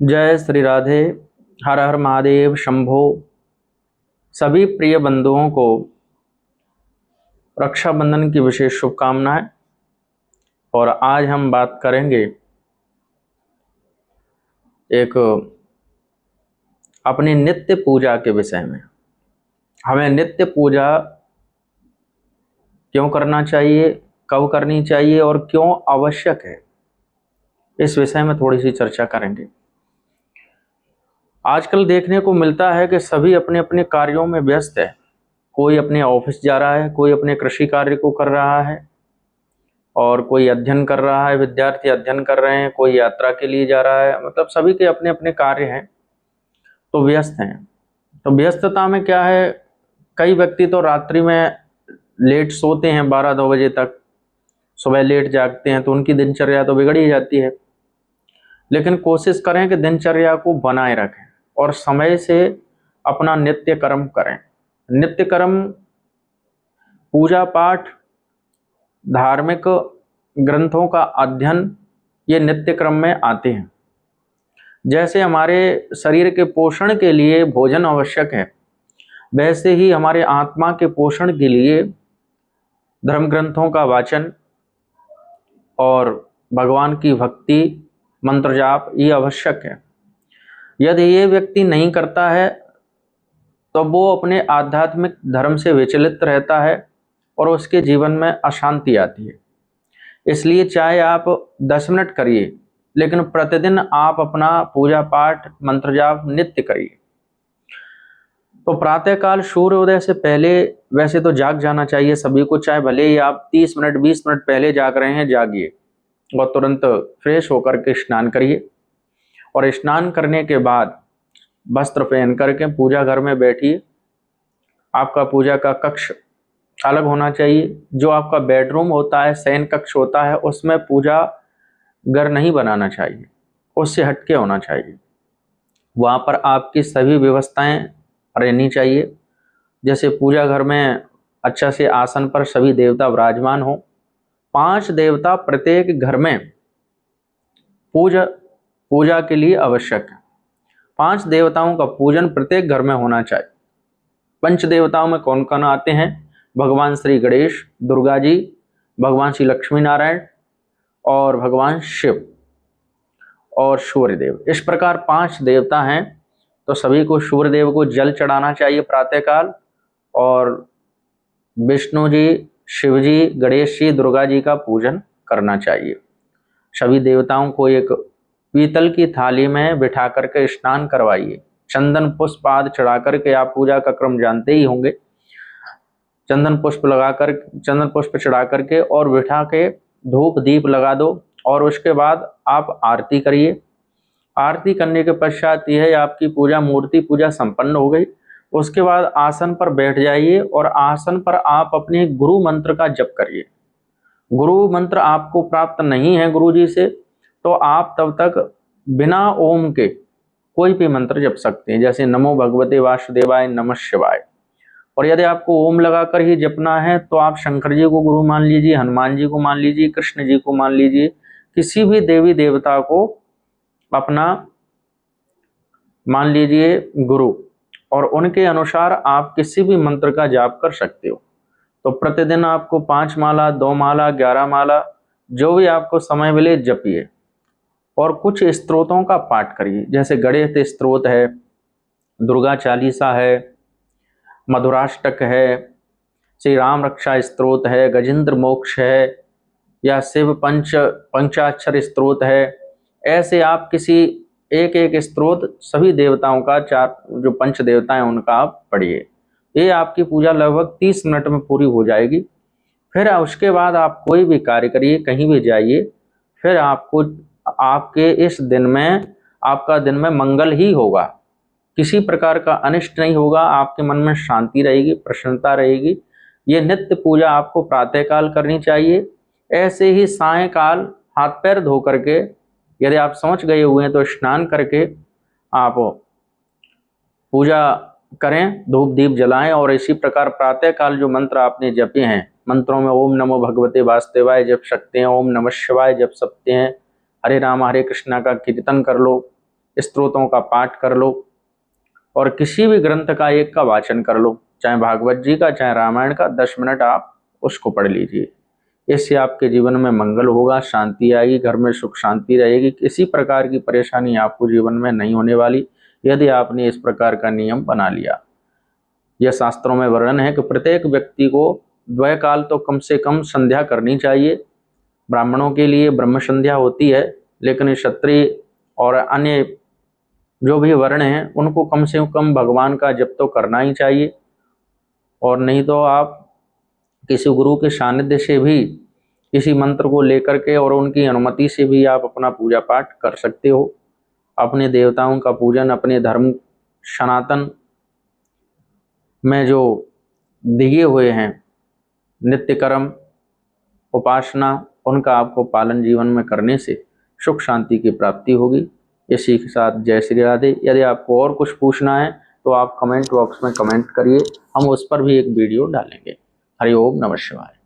जय श्री राधे। हर हर महादेव शंभो। सभी प्रिय बंधुओं को रक्षाबंधन की विशेष शुभकामनाएं। और आज हम बात करेंगे एक अपनी नित्य पूजा के विषय में। हमें नित्य पूजा क्यों करना चाहिए, कब करनी चाहिए और क्यों आवश्यक है, इस विषय में थोड़ी सी चर्चा करेंगे। आजकल देखने को मिलता है कि सभी अपने अपने कार्यों में व्यस्त है। कोई अपने ऑफिस जा रहा है, कोई अपने कृषि कार्य को कर रहा है और कोई अध्ययन कर रहा है, विद्यार्थी अध्ययन कर रहे हैं, कोई यात्रा के लिए जा रहा है। मतलब सभी के अपने अपने कार्य हैं, तो व्यस्त हैं। तो व्यस्तता में क्या है, कई व्यक्ति तो रात्रि में लेट सोते हैं, 12-2 बजे तक, सुबह लेट जागते हैं, तो उनकी दिनचर्या तो बिगड़ ही जाती है। लेकिन कोशिश करें कि दिनचर्या को बनाए रखें और समय से अपना नित्य कर्म करें। नित्य कर्म पूजा पाठ, धार्मिक ग्रंथों का अध्ययन, ये नित्य क्रम में आते हैं। जैसे हमारे शरीर के पोषण के लिए भोजन आवश्यक है, वैसे ही हमारे आत्मा के पोषण के लिए धर्म ग्रंथों का वाचन और भगवान की भक्ति, मंत्र जाप ये आवश्यक है। यदि ये व्यक्ति नहीं करता है तो वो अपने आध्यात्मिक धर्म से विचलित रहता है और उसके जीवन में अशांति आती है। इसलिए चाहे आप 10 मिनट करिए, लेकिन प्रतिदिन आप अपना पूजा पाठ, मंत्र जाप नित्य करिए। तो प्रातःकाल सूर्योदय से पहले वैसे तो जाग जाना चाहिए सभी को, चाहे भले ही आप 30 मिनट 20 मिनट पहले जाग रहे हैं, जागिए और तुरंत फ्रेश होकर के स्नान करिए। और स्नान करने के बाद वस्त्र पहन करके पूजा घर में बैठिए। आपका पूजा का कक्ष अलग होना चाहिए। जो आपका बेडरूम होता है, शयन कक्ष होता है, उसमें पूजा घर नहीं बनाना चाहिए, उससे हटके होना चाहिए। वहाँ पर आपकी सभी व्यवस्थाएं रहनी चाहिए। जैसे पूजा घर में अच्छा से आसन पर सभी देवता विराजमान हो। 5 देवता प्रत्येक घर में पूजा के लिए आवश्यक है। 5 देवताओं का पूजन प्रत्येक घर में होना चाहिए। पंच देवताओं में कौन कौन आते हैं? भगवान श्री गणेश, दुर्गा जी, भगवान श्री लक्ष्मी नारायण और भगवान शिव और सूर्यदेव। इस प्रकार 5 देवता हैं। तो सभी को सूर्यदेव को जल चढ़ाना चाहिए प्रातःकाल, और विष्णु जी, शिव जी, गणेश जी, दुर्गा जी का पूजन करना चाहिए। सभी देवताओं को एक पीतल की थाली में बिठा करके स्नान करवाइए। चंदन पुष्प आदि चढ़ा करके, आप पूजा का क्रम जानते ही होंगे, चंदन पुष्प चढ़ा करके और बिठा के धूप दीप लगा दो। और उसके बाद आप आरती करिए। आरती करने के पश्चात यह आपकी पूजा, मूर्ति पूजा संपन्न हो गई। उसके बाद आसन पर बैठ जाइए और आसन पर आप अपने गुरु मंत्र का जप करिए। गुरु मंत्र आपको प्राप्त नहीं है गुरु जी से, तो आप तब तक बिना ओम के कोई भी मंत्र जप सकते हैं, जैसे नमो भगवते वासुदेवाय, नमः शिवाय। और यदि आपको ओम लगाकर ही जपना है तो आप शंकर जी को गुरु मान लीजिए, हनुमान जी को मान लीजिए, कृष्ण जी को मान लीजिए, किसी भी देवी देवता को अपना मान लीजिए गुरु, और उनके अनुसार आप किसी भी मंत्र का जाप कर सकते हो। तो प्रतिदिन आपको 5 माला, 2 माला, 11 माला, जो भी आपको समय मिले जपिए। और कुछ स्तोत्रों का पाठ करिए, जैसे गणेश स्तोत्र है, दुर्गा चालीसा है, मधुराष्टक है, श्री राम रक्षा स्तोत्र है, गजेंद्र मोक्ष है, या शिव पंचाक्षर स्तोत्र है। ऐसे आप किसी एक एक स्तोत्र सभी देवताओं का, 4 जो पंच देवता हैं उनका आप पढ़िए। ये आपकी पूजा लगभग 30 मिनट में पूरी हो जाएगी। फिर उसके बाद आप कोई भी कार्य करिए, कहीं भी जाइए, फिर आपको आपके इस दिन में, आपका दिन में मंगल ही होगा। किसी प्रकार का अनिष्ट नहीं होगा, आपके मन में शांति रहेगी, प्रसन्नता रहेगी। ये नित्य पूजा आपको प्रातःकाल करनी चाहिए। ऐसे ही सायंकाल हाथ पैर धो करके, यदि आप समझ गए हुए हैं तो स्नान करके आप पूजा करें, धूप दीप जलाएं। और इसी प्रकार प्रातःकाल जो मंत्र आपने जपे हैं, मंत्रों में ओम नमो भगवते वासुदेवाय जप सकते हैं, ओम नमः शिवाय जप सकते हैं, हरे राम हरे कृष्णा का कीर्तन कर लो। स्तोत्रों का पाठ कर लो और किसी भी ग्रंथ का एक का वाचन कर लो, चाहे भागवत जी का चाहे रामायण का, 10 मिनट आप उसको पढ़ लीजिए। इससे आपके जीवन में मंगल होगा, शांति आएगी, घर में सुख शांति रहेगी, किसी प्रकार की परेशानी आपको जीवन में नहीं होने वाली यदि आपने इस प्रकार का नियम बना लिया। यह शास्त्रों में वर्णन है कि प्रत्येक व्यक्ति को द्वैकाल तो कम से कम संध्या करनी चाहिए। ब्राह्मणों के लिए ब्रह्म संध्या होती है, लेकिन क्षत्रिय और अन्य जो भी वर्ण हैं उनको कम से कम भगवान का जप तो करना ही चाहिए। और नहीं तो आप किसी गुरु के सानिध्य से भी किसी मंत्र को लेकर के और उनकी अनुमति से भी आप अपना पूजा पाठ कर सकते हो। अपने देवताओं का पूजन, अपने धर्म सनातन में जो दिए हुए हैं नित्य कर्म उपासना, उनका आपको पालन जीवन में करने से सुख शांति की प्राप्ति होगी। इसी के साथ जय श्री राधे। यदि आपको और कुछ पूछना है तो आप कमेंट बॉक्स में कमेंट करिए, हम उस पर भी एक वीडियो डालेंगे। हरि ओम नमः शिवाय।